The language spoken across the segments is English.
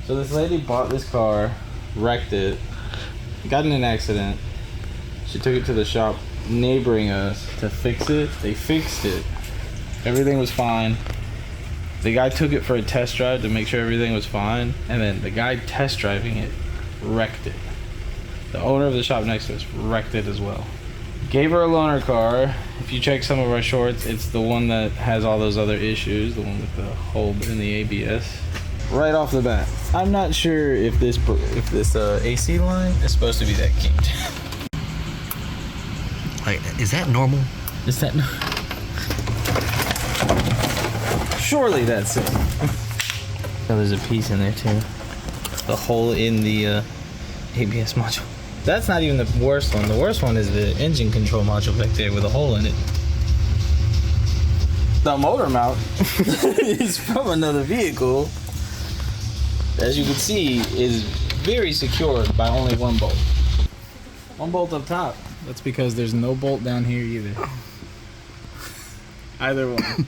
So this lady bought this car, wrecked it, got in an accident. She took it to the shop neighboring us to fix it. They fixed it. Everything was fine. The guy took it for a test drive to make sure everything was fine, and then the guy test driving it wrecked it. The owner of the shop next to us wrecked it as well. Gave her a loaner car. If you check some of our shorts, it's the one that has all those other issues, the one with the hole in the ABS. Right off the bat, I'm not sure if this AC line is supposed to be that kinked. Like, is that normal? Is that? Surely that's it. Oh, there's a piece in there too. The hole in the ABS module. That's not even the worst one. The worst one is the engine control module back there with a hole in it. The motor mount is from another vehicle. As you can see, is very secured by only one bolt. One bolt up top. That's because there's no bolt down here either. Either one.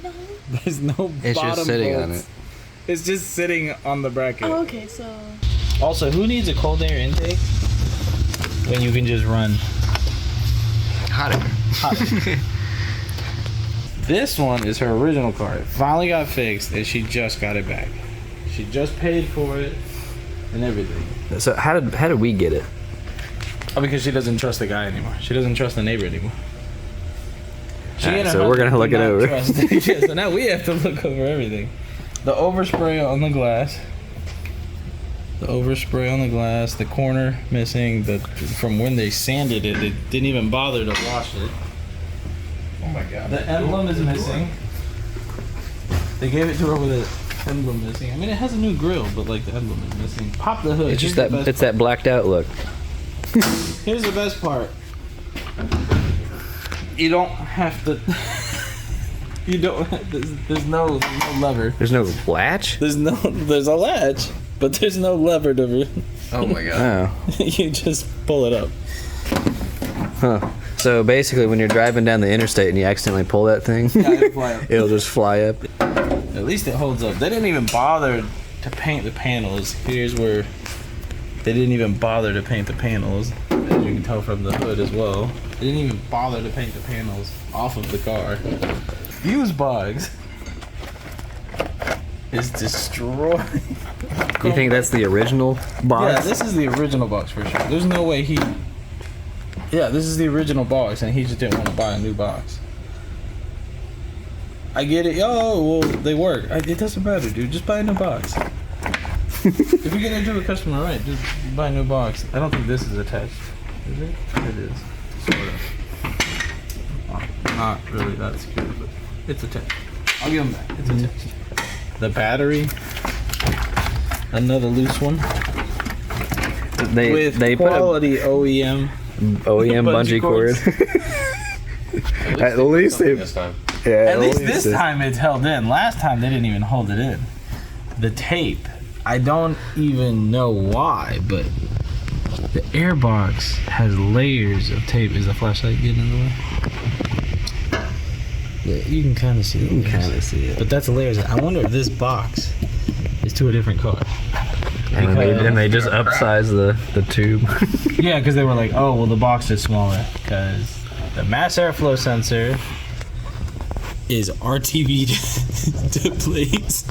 No. There's no It's bottom just sitting bolts. on it. It's just sitting on the bracket. Oh, okay, so... Also, who needs a cold air intake when you can just run Hot air. hot air? This one is her original car. It finally got fixed and she just got it back. She just paid for it and everything. So how did we get it? Oh, because she doesn't trust the guy anymore. She doesn't trust the neighbor anymore. Alright, so we're gonna look it over. Yeah, so now we have to look over everything. The overspray on the glass. The overspray on the glass. The corner missing. From when they sanded it, they didn't even bother to wash it. Oh my god. The emblem is missing. They gave it to her with an emblem missing. I mean, it has a new grill, but like the emblem is missing. Pop the hood. It's just that blacked out look. Here's the best part. You don't have to. You don't. There's no lever. There's no latch? There's a latch, but there's no lever to. Oh my god. Oh. You just pull it up. Huh. So basically, when you're driving down the interstate and you accidentally pull that thing, Yeah, it'll fly up. it'll just fly up. At least it holds up. They didn't even bother to paint the panels. Here's where they didn't even bother to paint the panels, as you can tell from the hood as well. They didn't even bother to paint the panels off of the car. Fuse box is destroyed. You think that's the original box? Yeah, this is the original box for sure. There's no way he... Yeah, this is the original box, and he just didn't want to buy a new box. I get it. Oh, well, they work. It doesn't matter, dude. Just buy a new box. If you're gonna do a customer right, just buy a new box. I don't think this is attached. Is it? It is. Sort of. Oh, not really that secure, but it's attached. I'll give them back. It's attached. The battery. Another loose one. They quality OEM. OEM bungee cord. At least they. This time. Yeah. At least this time it's held in. Last time they didn't even hold it in. The tape. I don't even know why, but the airbox has layers of tape. Is the flashlight getting in the way? Yeah, you can kind of see it. You can kind of see it. But that's layers. I wonder if this box is to a different car. And they just upsize the tube. Yeah, because they were like, oh, well, the box is smaller. Because the mass airflow sensor is RTV to plates.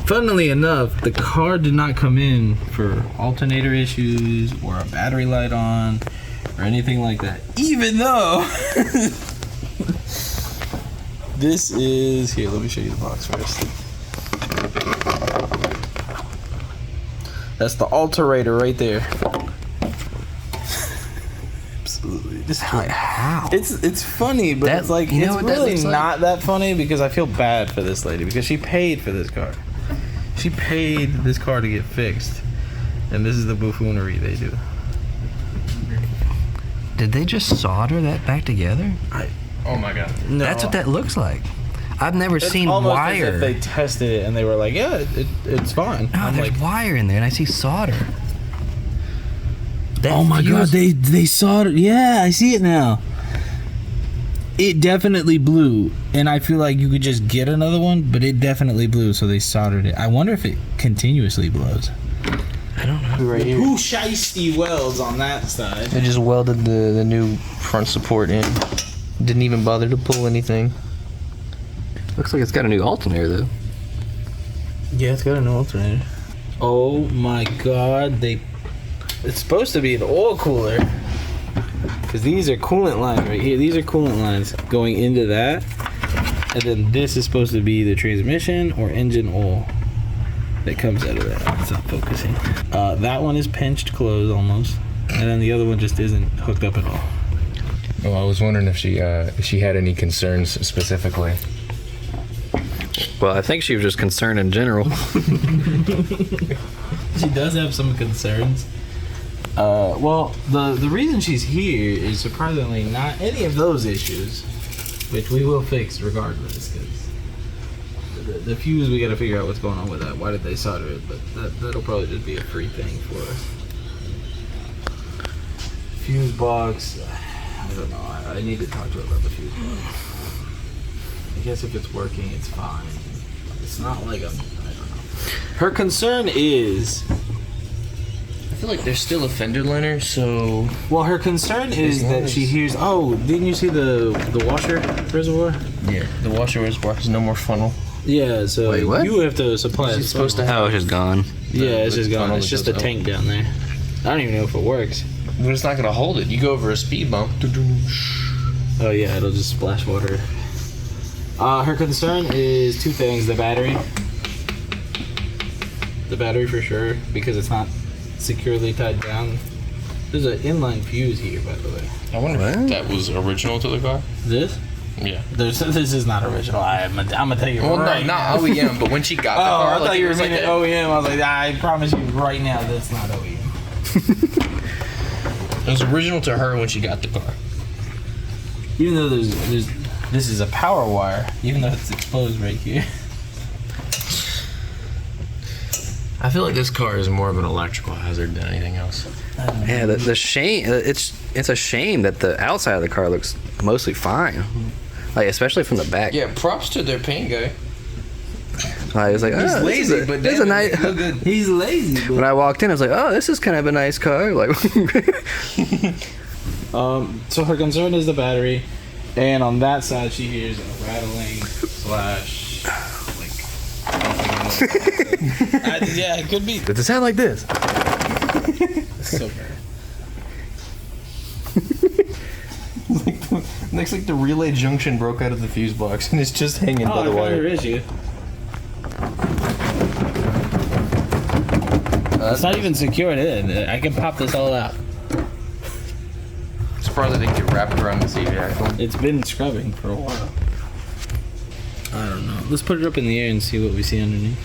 Funnily enough, the car did not come in for alternator issues or a battery light on or anything like that. Even though this is here. Let me show you the box first. That's the alterator right there. Absolutely. How? It's funny, but it's like you know it's what that really looks like? not that funny because I feel bad for this lady because she paid for this car. She paid this car to get fixed, and this is the buffoonery they do. Did they just solder that back together? Oh my god. No, That's what that looks like. I've never it's seen almost wire. As if they tested it and they were like, yeah, it's fine. No, I'm there's like, wire in there, and I see solder. That oh my god, fuse- they soldered. Yeah, I see it now. It definitely blew, and I feel like you could just get another one, but it definitely blew, so they soldered it. I wonder if it continuously blows. I don't know. Right here. Who shiesty welds on that side? They just welded the new front support in. Didn't even bother to pull anything. Looks like it's got a new alternator though. Yeah, it's got an alternator. Oh my god, it's supposed to be an oil cooler. Because these are coolant lines right here. These are coolant lines going into that. And then this is supposed to be the transmission or engine oil that comes out of that. It's not focusing. That one is pinched closed almost. And then the other one just isn't hooked up at all. Well, I was wondering if she had any concerns specifically. Well, I think she was just concerned in general. She does have some concerns. Well, the reason she's here is surprisingly not any of those issues, which we will fix regardless. Because the fuse, we got to figure out what's going on with that. Why did they solder it? But that'll probably just be a free thing for us. Fuse box. I don't know. I need to talk to her about the fuse box. I guess if it's working, it's fine. It's not like I don't know. Her concern is. I feel like there's still a fender liner, so... Well, her concern is that she hears, oh, didn't you see the washer reservoir? Yeah, the washer reservoir has no more funnel. Yeah, so Wait, what? you have to supply it. It's supposed to have... Oh, it's just gone. Yeah, it's just gone. funnel It's that just the goes tank down there. I don't even know if it works. But it's not going to hold it. You go over a speed bump. Oh yeah, it'll just splash water. Her concern is two things. The battery. The battery for sure, because it's not securely tied down. There's an inline fuse here, by the way. I wonder What? if that was original to the car. This? Yeah. This is not original. I'm gonna tell you Well, right no, now. not OEM, but when she got the Oh, car... I thought like, you it were was like meaning a- OEM. I was like, I promise you right now that's not OEM. It was original to her when she got the car. Even though there's this is a power wire, even though it's exposed right here. I feel like this car is more of an electrical hazard than anything else. Yeah, the shame. It's a shame that the outside of the car looks mostly fine, like especially from the back. Yeah, props to their paint guy. I was like, oh, He's this lazy, is a, but this is a damn, nice. it look good. He's lazy. When I walked in, I was like, oh, this is kind of a nice car. Like, So her concern is the battery, and on that side she hears a rattling slash yeah, it could be. does it sound like this? So bad. Looks like the relay junction broke out of the fuse box and it's just hanging by the wire. issue. It's not even secured in. I can pop this all out. Surprised I didn't get wrapped around the CV axle. It's been scrubbing for a while. I don't know. Let's put it up in the air and see what we see underneath.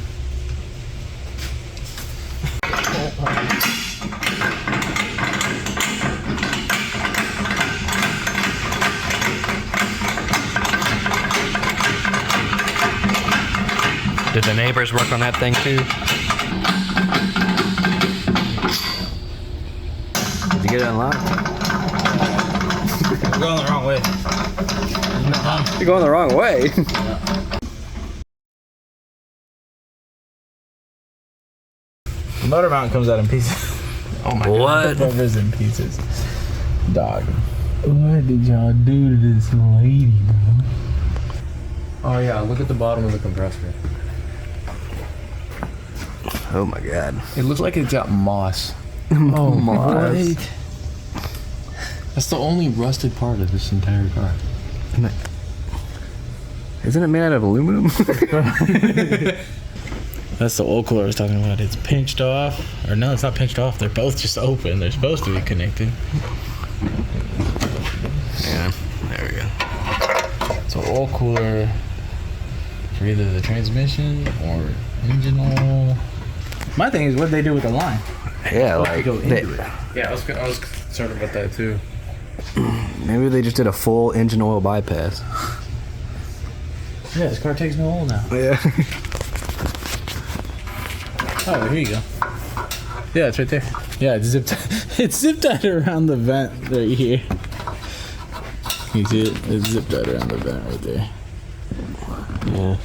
Did the neighbors work on that thing too? Did you get it unlocked? We're going the wrong way. You're going the wrong way. The motor mount comes out in pieces. Oh my What? The cover's in pieces. Dog. What did y'all do to this lady, bro? Oh yeah, look at the bottom of the compressor. Oh my god. It looks like it's got moss. Oh my. That's the only rusted part of this entire car. Isn't it made out of aluminum? That's the oil cooler I was talking about. It's pinched off. Or no, it's not pinched off. They're both just open. They're supposed to be connected. Yeah, there we go. So oil cooler for either the transmission or engine oil. My thing is what they do with the line. Yeah, like go into it. Yeah, I was concerned about that too. maybe they just did a full engine oil bypass. Yeah, this car takes no oil now. Yeah. Oh, here you go. Yeah, it's right there. Yeah, it's zip tied. It's zip tied around the vent right here. You see it? It's zipped right around the vent right there. Yeah.